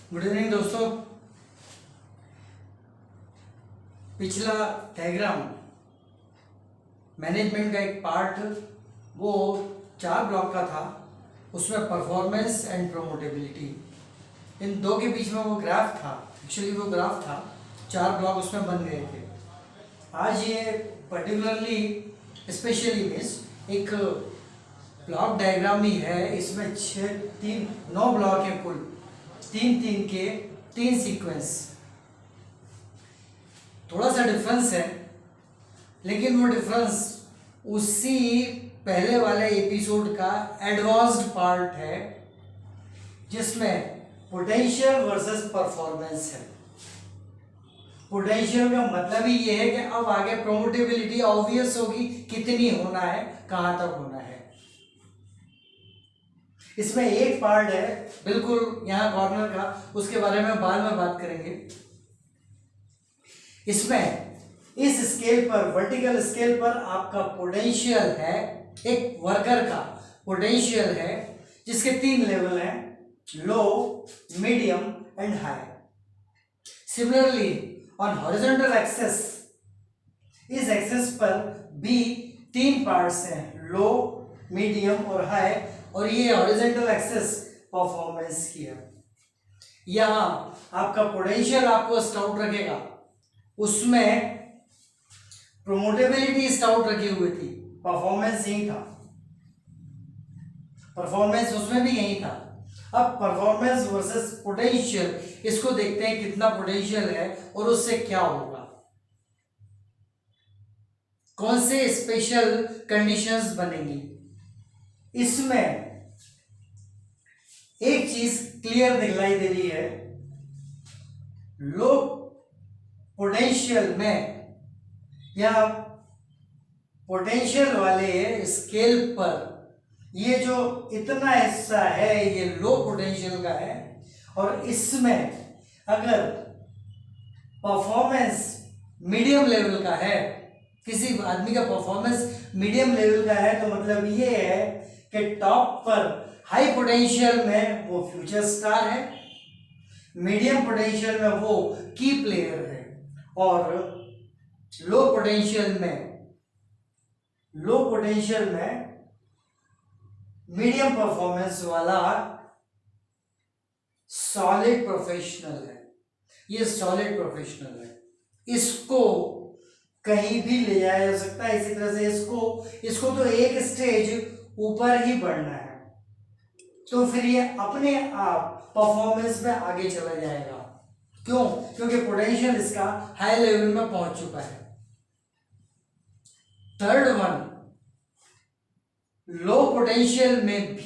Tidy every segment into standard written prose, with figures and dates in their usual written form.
Good evening दोस्तों। पिछला diagram management का एक पार्ट वो 4 ब्लॉक का था। उसमें परफॉर्मेंस एंड प्रोमोटेबिलिटी, इन दो के बीच में वो ग्राफ था। एक्चुअली वो ग्राफ था, 4 ब्लॉक उसमें बन गए थे। आज ये पर्टिकुलरली स्पेशली मीन्स एक ब्लॉक डायग्राम ही है। इसमें 9 ब्लॉक हैं कुल, 3-3 के 3 सीक्वेंस। थोड़ा सा डिफरेंस है, लेकिन वो डिफरेंस उसी पहले वाले एपिसोड का एडवांस्ड पार्ट है, जिसमें पोटेंशियल वर्सेस परफॉर्मेंस है। पोटेंशियल का मतलब ही ये है कि अब आगे प्रोमोटेबिलिटी ऑब्वियस होगी, कितनी होना है, कहां तक होना है। इसमें एक पार्ट है बिल्कुल यहाँ कॉर्नर का, उसके बारे में बाद में बात करेंगे। इसमें इस स्केल पर, वर्टिकल स्केल पर आपका पोटेंशियल है, एक वर्कर का पोटेंशियल है जिसके 3 लेवल हैं, low, medium and high. Similarly on horizontal axis, इस एक्सेस पर भी 3 पार्ट्स हैं, लो, मीडियम और हाई। और ये हॉरिजॉन्टल एक्सेस परफॉर्मेंस की है। यहाँ आपका पोटेंशियल आपको स्टाउट रखेगा, उसमें प्रोमोटेबिलिटी स्टाउट रखी हुई थी, परफॉर्मेंस यही था, परफॉर्मेंस उसमें भी यही था। अब परफॉर्मेंस वर्सेस पोटेंशियल, इसको देखते हैं कितना पोटेंशियल है और उससे क्या होगा, कौन से स्पेशल कंडीशंस बनेंगी। इसमें एक चीज क्लियर दिखलाई दे रही है, लो पोटेंशियल में या पोटेंशियल वाले स्केल पर ये जो इतना हिस्सा है ये लो पोटेंशियल का है, और इसमें अगर परफॉर्मेंस मीडियम लेवल का है, किसी आदमी का परफॉर्मेंस मीडियम लेवल का है, तो मतलब ये है कि टॉप पर हाई पोटेंशियल में वो फ्यूचर स्टार है, मीडियम पोटेंशियल में वो की प्लेयर है, और लो पोटेंशियल में मीडियम परफॉर्मेंस वाला सॉलिड प्रोफेशनल है। ये सॉलिड प्रोफेशनल है, इसको कहीं भी ले जाया जा सकता है। इसी तरह से इसको तो एक स्टेज ऊपर ही बढ़ना है, तो फिर ये अपने आप परफॉर्मेंस में आगे चला जाएगा। क्यों? क्योंकि पोटेंशियल इसका हाई लेवल में पहुंच चुका है। थर्ड वन, लो पोटेंशियल में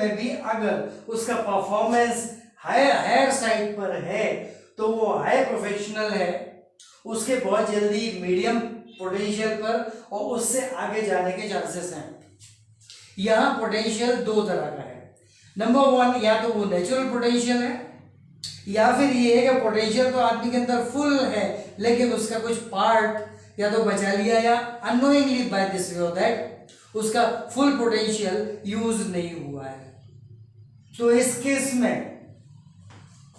भी अगर उसका परफॉर्मेंस हायर साइड पर है, तो वो हाई प्रोफेशनल है, उसके बहुत जल्दी मीडियम पोटेंशियल पर और उससे आगे जाने के चांसेस हैं। यहां पोटेंशियल 2 तरह का है। नंबर 1, या तो वो नेचुरल पोटेंशियल है, या फिर ये है कि पोटेंशियल तो आदमी के अंदर फुल है, लेकिन उसका कुछ पार्ट या तो बचा लिया या unknowingly by this way that उसका फुल पोटेंशियल यूज नहीं हुआ है। तो इस केस में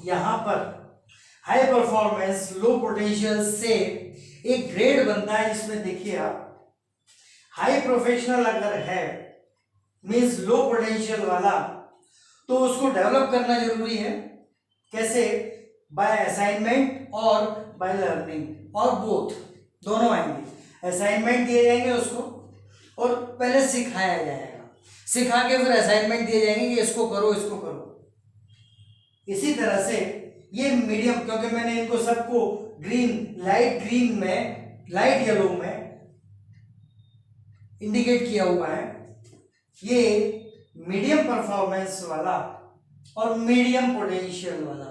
यहां पर हाई परफॉर्मेंस लो पोटेंशियल से एक ग्रेड बनता है, जिसमें देखिए आप, हाई प्रोफेशनल अगर है मींस लो पोटेंशियल वाला, तो उसको डेवलप करना जरूरी है। कैसे? बाय असाइनमेंट और बाय लर्निंग, और बोथ, दोनों आएंगे। असाइनमेंट दिए जाएंगे उसको और पहले सिखाया जाएगा, सिखा के फिर असाइनमेंट दिए जाएंगे कि इसको करो, इसको करो। इसी तरह से ये मीडियम, क्योंकि मैंने इनको सबको लाइट ग्रीन में, लाइट येलो में इंडिकेट किया हुआ है, ये मीडियम परफॉर्मेंस वाला और मीडियम पोटेंशियल वाला,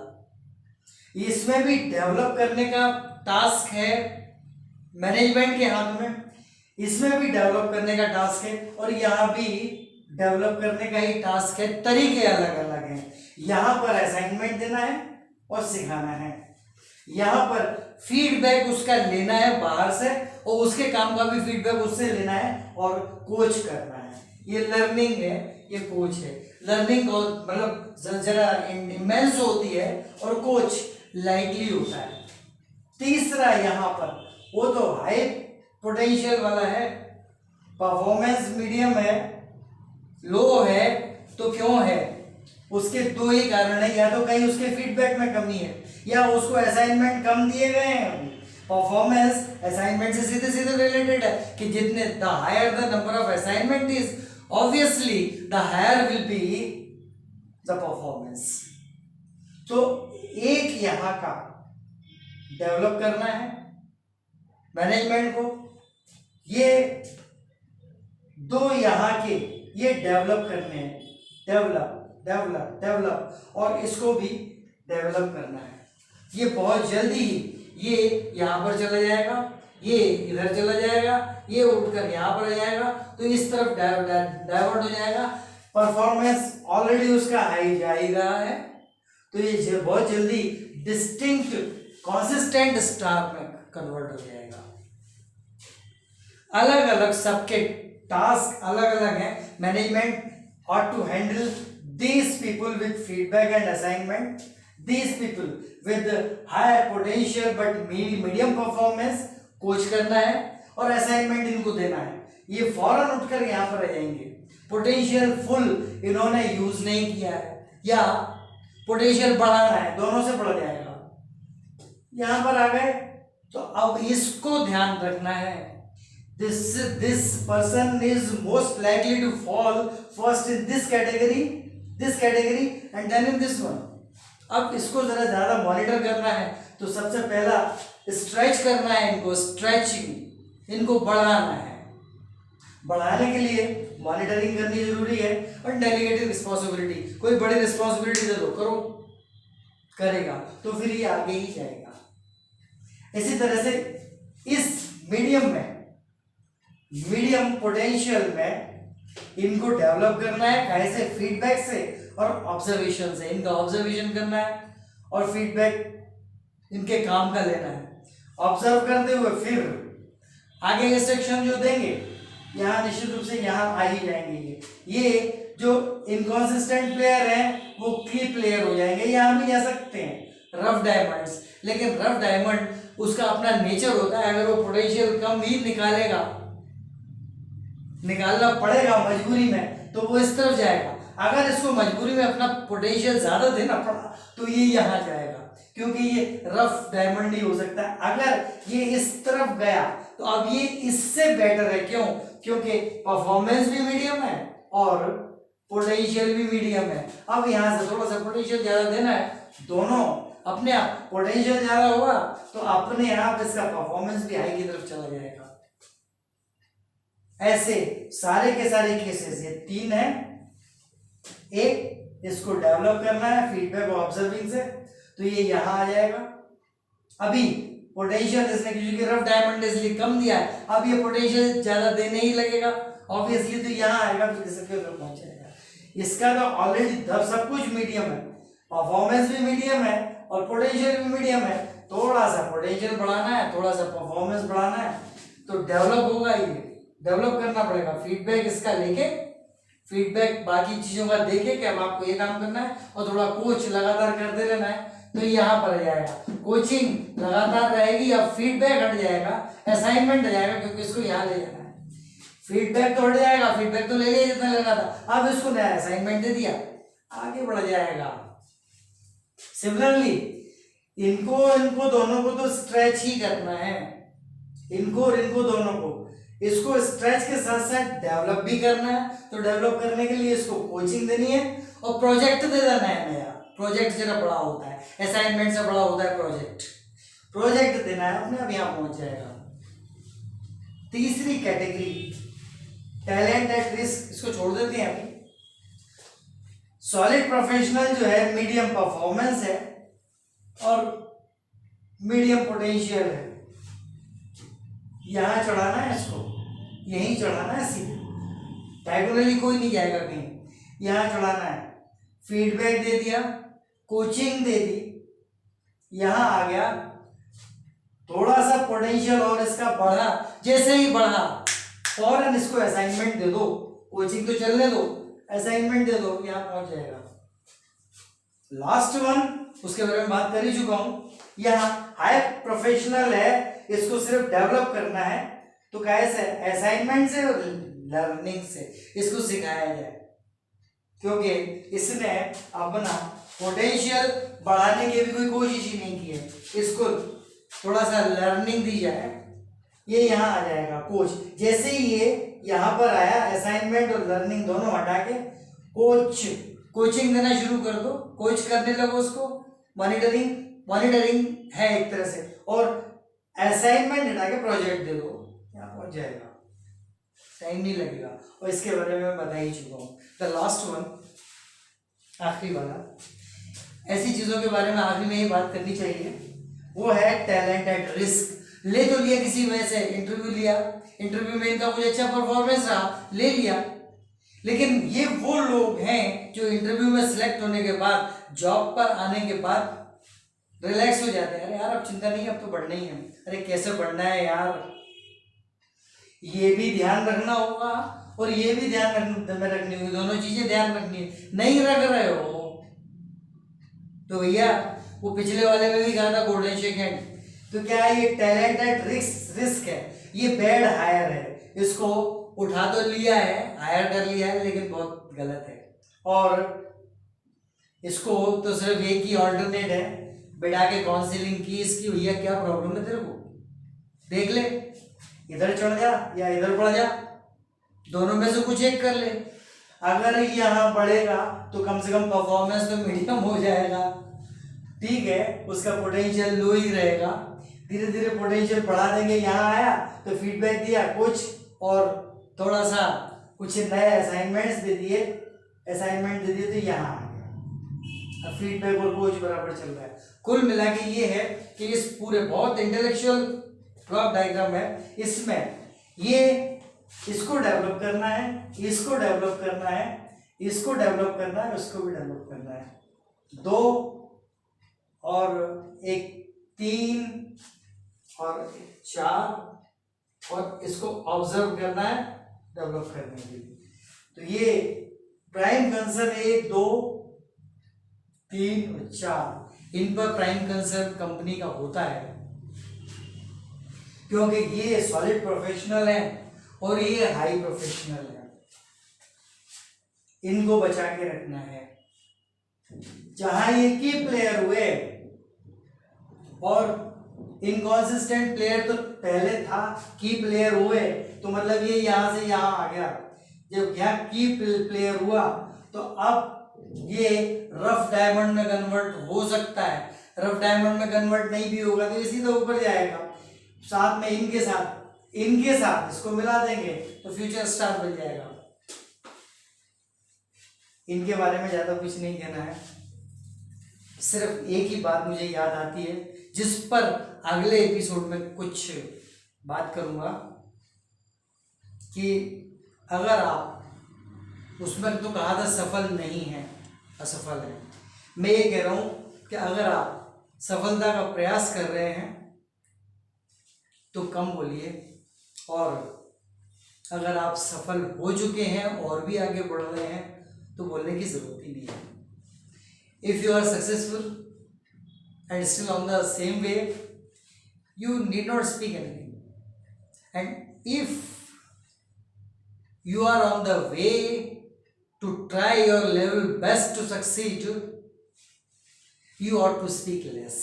इसमें भी डेवलप करने का टास्क है मैनेजमेंट के हाथ में, इसमें भी डेवलप करने का टास्क है, और यहां भी डेवलप करने का ही टास्क है। तरीके अलग अलग हैं। यहां पर असाइनमेंट देना है और सिखाना है, यहां पर फीडबैक उसका लेना है बाहर से, और उसके काम का भी फीडबैक उससे लेना है और कोच करना है। ये लर्निंग है, ये कोच है। लर्निंग मतलब जरा इमेंस होती है और कोच लाइटली होता है। तीसरा यहाँ पर वो तो हाई पोटेंशियल वाला है, परफॉर्मेंस मीडियम है, लो है। तो क्यों है? उसके दो ही कारण है, या तो कहीं उसके फीडबैक में कमी है या उसको असाइनमेंट कम दिए गए हैं। परफॉर्मेंस असाइनमेंट से सीधे सीधे रिलेटेड है कि जितने the higher the number of assignment is obviously the higher will be the performance. तो एक यहाँ का डेवलप करना है मैनेजमेंट को, ये दो यहाँ के ये डेवलप करने हैं, डेवलप डेवलप डेवलप, और इसको भी डेवलप करना है। ये बहुत जल्दी ये यहाँ पर चला जाएगा, ये इधर चला जाएगा, ये उठकर यहाँ पर आ जाएगा, तो इस तरफ डाइवर्ट हो जाएगा। परफॉर्मेंस ऑलरेडी उसका हाई जा ही रहा है, तो ये बहुत जल्दी डिस्टिंक्ट कंसिस्टेंट स्टार में कन्वर्ट हो जाएगा। अलग अलग सबके टास्क अलग अलग हैं। Management ought to handle these people with feedback and assignment, these people with high potential but medium performance coach करना है और असाइनमेंट इनको देना है। ये फौरन उठकर यहाँ पर आ जाएंगे। पोटेंशियल फुल इन्होंने यूज नहीं किया है या पोटेंशियल बढ़ाना है, दोनों से बढ़ जाएगा। यहाँ पर आ गए तो अब इसको ध्यान रखना है। This person is most likely to fall first in this category and then in this one। अब इसको जरा ज्यादा मॉनिटर करना है तो सबसे पहला स्ट्रेच करना है इनको, स्ट्रेचिंग इनको बढ़ाना है। बढ़ाने के लिए मॉनिटरिंग करनी जरूरी है और डेलीगेटेड रिस्पॉन्सिबिलिटी, कोई बड़ी रिस्पॉन्सिबिलिटी दे दो, करो, करेगा तो फिर ये आगे ही जाएगा। इसी तरह से इस मीडियम पोटेंशियल में इनको डेवलप करना है, कैसे? फीडबैक से और ऑब्जर्वेशन से। इनका ऑब्जर्वेशन करना है और फीडबैक इनके काम का लेना है। ऑब्जर्व करते हुए फिर आगे इंस्ट्रक्शन जो देंगे यहाँ निश्चित रूप से यहाँ आ ही जाएंगे। ये जो इनकॉन्सिस्टेंट प्लेयर हैं वो की प्लेयर हो जाएंगे, यहाँ भी जा सकते हैं रफ डायमंड्स। लेकिन रफ डायमंड उसका अपना नेचर होता है, अगर वो पोटेंशियल कम ही निकालना पड़ेगा मजबूरी में तो वो इस तरफ जाएगा। अगर इसको मजबूरी में अपना पोटेंशियल ज्यादा देना पड़ा तो ये यहाँ जाएगा, क्योंकि ये रफ डायमंड ही हो सकता है। अगर ये इस तरफ गया तो अब ये इससे बेटर है। क्यों? क्योंकि परफॉर्मेंस भी मीडियम है और पोटेंशियल भी मीडियम है। अब यहाँ से थोड़ा सा पोटेंशियल ज्यादा देना है, दोनों अपने आप पोटेंशियल ज्यादा होगा तो अपने आप इसका परफॉर्मेंस भी हाई की तरफ चला जाएगा। ऐसे सारे के सारे केसेस, ये तीन है। एक इसको डेवलप करना है फीडबैक और ऑब्जर्विंग से, तो ये यहां आ जाएगा। अभी पोटेंशियल इसने क्योंकि रफ डायमंड इसलिए कम दिया है, अब ये पोटेंशियल ज्यादा देने ही लगेगा ऑब्वियसली, तो यहां आएगा तो इसके ऊपर पहुंच जाएगा। इसका तो ऑलरेडी सब कुछ मीडियम है, परफॉर्मेंस भी मीडियम है और पोटेंशियल भी मीडियम है। थोड़ा सा पोटेंशियल बढ़ाना है, थोड़ा सा परफॉर्मेंस बढ़ाना है तो डेवलप होगा। ये डेवलप करना पड़ेगा, फीडबैक इसका लेके, फीडबैक बाकी चीजों का देखे कि अब आपको ये काम करना है और थोड़ा कोच लगातार करते रहना है तो यहाँ पर आ जाएगा। कोचिंग लगातार रहेगी, अब फीडबैक हट जाएगा, असाइनमेंट हट जाएगा, क्योंकि इसको यहाँ ले जाना है। फीडबैक तो हट जाएगा, फीडबैक तो ले लिया जितना लेना था, अब इसको नया असाइनमेंट दे दिया, आगे बढ़ जाएगा। सिमिलरली इनको दोनों को तो स्ट्रेच ही करना है, इनको और इनको दोनों को। इसको स्ट्रेच के साथ साथ डेवलप भी करना है, तो डेवलप करने के लिए इसको कोचिंग देनी है और प्रोजेक्ट दे देना है नया। प्रोजेक्ट जरा बड़ा होता है, असाइनमेंट से बड़ा होता है प्रोजेक्ट देना है, अपने आप यहाँ पहुंच जाएगा। तीसरी कैटेगरी टैलेंट एट रिस्क, इसको छोड़ देते हैं अभी। सॉलिड प्रोफेशनल जो है मीडियम परफॉर्मेंस है और मीडियम पोटेंशियल है, यहां चढ़ाना है इसको, यहीं चढ़ाना है सीधे, डायगोनली कोई नहीं जाएगा कहीं, यहां चढ़ाना है। फीडबैक दे दिया, कोचिंग दे दी, यहां आ गया, थोड़ा सा पोटेंशियल और इसका बढ़ा, जैसे ही बढ़ा फौरन इसको असाइनमेंट दे दो कोचिंग तो चलने दो, असाइनमेंट दे दो, यहाँ पहुंच जाएगा। लास्ट वन, उसके बारे में बात कर ही चुका हूं। यहाँ हाई प्रोफेशनल है, इसको सिर्फ डेवलप करना है, तो कैसे? असाइनमेंट से और लर्निंग से इसको सिखाया जाए, क्योंकि इसने अपना पोटेंशियल बढ़ाने की भी कोई कोशिश ही नहीं की है। इसको थोड़ा सा लर्निंग दी जाए, ये यहाँ आ जाएगा कोच। जैसे ही ये यहाँ पर आया, असाइनमेंट और लर्निंग दोनों हटा के कोचिंग देना शुरू कर दो, कोच करने लगो उसको। मॉनिटरिंग है एक तरह से, और असाइनमेंट हटा के प्रोजेक्ट दे दो, यहाँ पहुंच जाएगा, टाइम नहीं लगेगा। और इसके बारे में मैं बता ही चुका हूँ। द लास्ट वन, आखिरी वाला, ऐसी चीजों के बारे में आखिरी में ही बात करनी चाहिए, वो है टैलेंट एट रिस्क। ले तो लिया किसी वजह से, इंटरव्यू लिया, इंटरव्यू में इनका कुछ अच्छा परफॉर्मेंस रहा, ले लिया, लेकिन ये वो लोग हैं जो इंटरव्यू में सिलेक्ट होने के बाद, जॉब पर आने के बाद रिलैक्स हो जाते हैं। अरे यार अब चिंता नहीं है, अब तो बढ़ना ही है। अरे कैसे बढ़ना है यार, ये भी ध्यान रखना होगा और ये भी ध्यान में रखनी होगी, दोनों चीजें ध्यान रखनी है। नहीं रख रहे हो तो भैया, वो पिछले वाले में भी कहा था गोल्डन शेक हैंड, तो क्या ये टैलेंट एट रिस्क है, ये बैड हायर है। इसको उठा तो लिया है, हायर कर लिया है, लेकिन बहुत गलत है। और इसको तो सिर्फ एक ही ऑल्टरनेट है, बैठा के काउंसलिंग की इसकी, भैया क्या प्रॉब्लम है तेरे को, देख ले, इधर चढ़ जा या इधर पड़ जा, दोनों में से कुछ एक कर ले। अगर यहाँ बढ़ेगा तो कम से कम परफॉर्मेंस तो मीडियम हो जाएगा, ठीक है, उसका पोटेंशियल लो ही रहेगा। धीरे धीरे पोटेंशियल बढ़ा देंगे। यहाँ आया तो फीडबैक दिया कुछ, और थोड़ा सा कुछ नए असाइनमेंट दे दिए तो यहाँ आ गया। अब फीडबैक और कोच बराबर चल रहा है। कुल मिला के ये है कि इस पूरे, बहुत इंटेलेक्चुअल ब्लॉक डायग्राम है, इसमें ये इसको डेवलप करना है, इसको डेवलप करना है, इसको डेवलप करना है, उसको भी डेवलप करना है। 2 और 1 3 और 4, और इसको ऑब्जर्व करना है डेवलप करने के लिए। तो ये प्राइम कंसर्न 1 2 3 और 4, इन पर प्राइम कंसर्न कंपनी का होता है, क्योंकि ये सॉलिड प्रोफेशनल है और ये हाई प्रोफेशनल है। इनको बचा के रखना है। जहां ये की प्लेयर हुए और इनकॉन्सिस्टेंट प्लेयर तो पहले था, की प्लेयर हुए तो मतलब ये यहां से यहां आ गया। जब यहाँ की प्लेयर हुआ तो अब ये रफ डायमंड में कन्वर्ट हो सकता है। रफ डायमंड में कन्वर्ट नहीं भी होगा तो ये सीधा ऊपर जाएगा। साथ में इनके साथ इसको मिला देंगे तो फ्यूचर स्टार बन जाएगा। इनके बारे में ज्यादा कुछ नहीं कहना है, सिर्फ एक ही बात मुझे याद आती है जिस पर अगले एपिसोड में कुछ बात करूंगा कि अगर आप उसमें तो कहा था सफल नहीं है, असफल है। मैं ये कह रहा हूं कि अगर आप सफलता का प्रयास कर रहे हैं तो कम बोलिए, और अगर आप सफल हो चुके हैं और भी आगे बढ़ रहे हैं तो बोलने की जरूरत ही नहीं है। If you are successful and still on the same way, you need not speak anything. And if you are on the way to try your level best to succeed, you ought to speak less.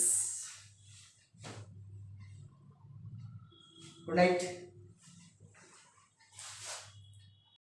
Good night.